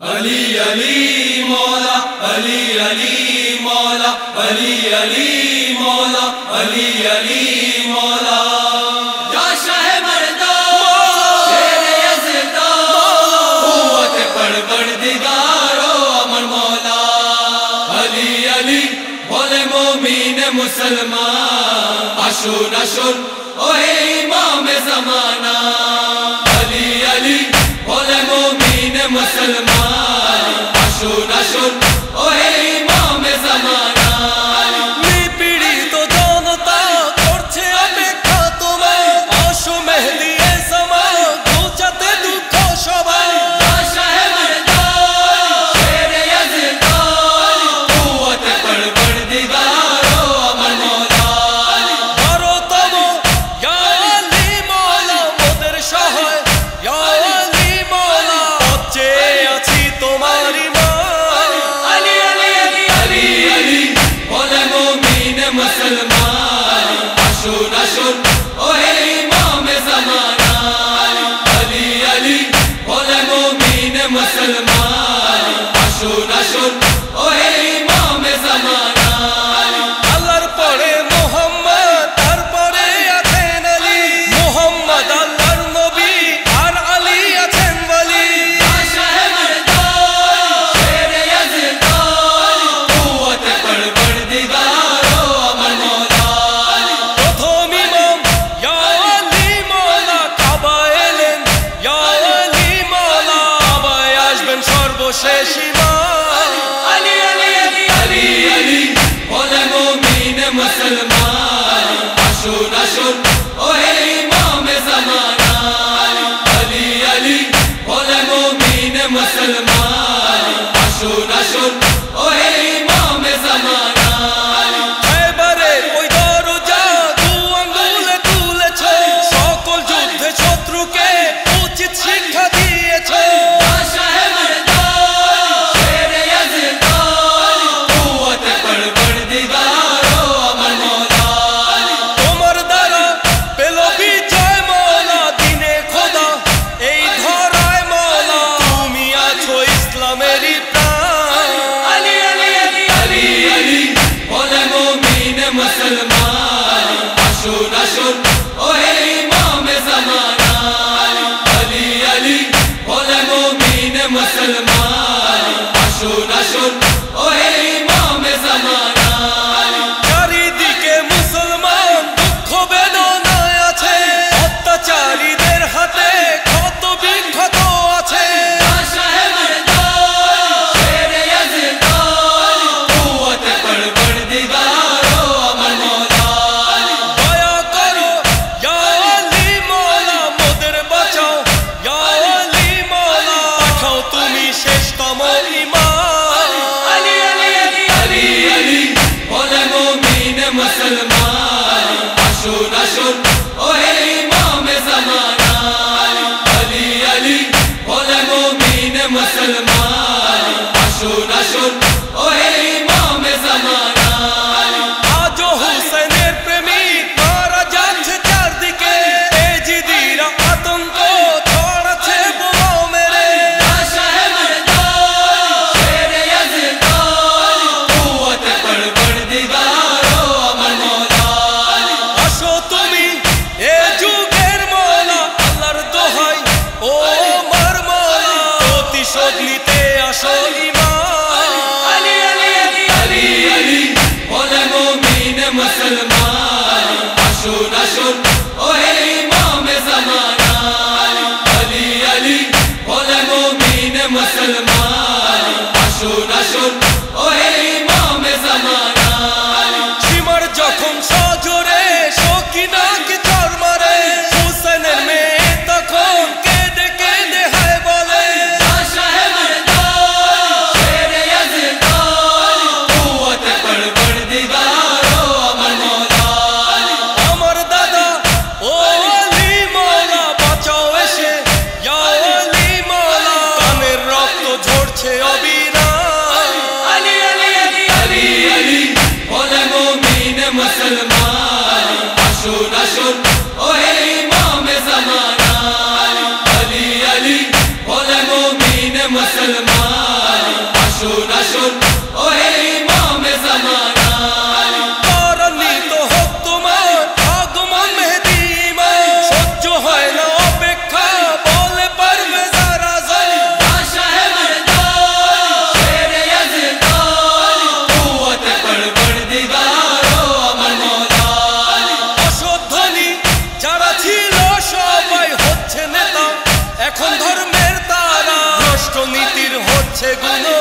अली अली मौला अली अली मौला अली अली मौला अली अली मौला या शाह मर्दा शेर यज़दा कुव्वत परवरदिगारो अमर मौला अली अली बोले मोमीन मुसलमान अशुन अशुन ओहे इमाम ज़माना अली अली बोले मोमीन मुसलमान अशुन अशुन ओहे इमाम ज़माना নিপীড়িত জনতা করছে অপেক্ষা তোমার আসো মেহেদী এ সময় ঘুচাতে দুঃখ সবাই या शाह मर्दा शेर यज़दा कुव्वत परवरदिगारो अमर मौला বড়তম ইয়া আলী মওলা মোদের সহায় ইয়া আলী মওলা পথে আছি তোমার ইমান अली अली अली अली अली बोले मोमीन मुसलमान अशुन अशुन ओहे इमाम ज़माना अली अली बोले मोमीन मुसलमान अशुन अशुन ओहे इमाम ज़माना আল্লাহর পরে মুহাম্মদ তারপরে আছেন আলী মুহাম্মদ আল্লাহর নবী আর আলী আছেন ওলি या शाह मर्दा शेर यज़दा कुव्वत परवरदिगारो अमर मौला প্রথম ইমাম ইয়া আলী মওলা কাবায় এলেন ইয়া আলী মওলা কাবায় আসবেন সর্বশেষ ইমাম अली अली अली अली अली बोले मोमीन मुसलमान अशुन अशुन ओहे इमाम ज़माना अली अली बोले मोमीन मुसलमान अशुन अशुन ओहे इमाम ज़माना এবারের ওই দরজা দু আঙ্গুলে তুলেছ সকল যুদ্ধে শত্রুকে উচিত শিক্ষা দিয়েছ या शाह मर्दा शेर यज़दा कुव्वत परवरदिगारो अमर मौला তোমার দ্বারা পেল বিজয় মওলা দিনে খোদা এই ধরায় মওলা তুমি আছো ইসলামেরই প্রাণ अली अली अली अली अली बोले मोमीन मुसलमान अशुन अशुन ओहे इमाम ज़माना अली अली बोले मोमीन मुसलमान अशुन अशुन ओहे इमाम ज़माना চারিদিকে মুসলমান দুঃখ বেদনায় আছে অত্যাচারীদের হাতে ক্ষত বিক্ষত আছে या शाह मर्दा शेर यज़दा कुव्वत परवरदिगारो अमर मौला দয়া করো ইয়া আলী মওলা মোদের বাঁচাও ইয়া আলী মওলা পাঠাও তুমি শেষতম ইমাম अली अली अली अली अली बोले मोमीन मुसलमान अशुन अशुन ओहे इमाम ज़माना अली अली बोले मोमीन मुसलमान अशुन अशुन ओहे इमाम ज़माना আজও হুসেনের প্রেমিক মারা যাচ্ছে চারদিকে এজিদিরা আতঙ্ক ছড়াচ্ছে বোমা মেরে या शाह मर्दा शेर यज़दा कुव्वत परवरदिगारो अमर मौला আসো তুমি এ যুগের মওলা আল্লাহর দোহাই ও আমার মওলা প্রতিশোধ নিতে আসো ইমাম अली अली अली अली अली बोले मोमीन मुसलमान अशुन अशुन ओहे इमाम ज़माना अली अली बोले मोमीन मुसलमान अशुन अशुन ओहे इमाम ज़माना সীমার যখন সজোরে সকিনাকে চর মারে হুসেনের মেয়ে তখন কেঁদে কেঁদে হায় বলে या शाह मर्दा शेर यज़दा कुव्वत परवरदिगारो अमर मौला আমার দাদা ও আলী মওলা বাঁচাও এসে ইয়া আলী মওলা কানের রক্ত ঝরছে অবিরাম अली अली अली अली अली बोले मोमीन मुसलमान अशुन अशुन ओहे इमाम ज़माना अली अली बोले मोमीन मुसलमान গুনো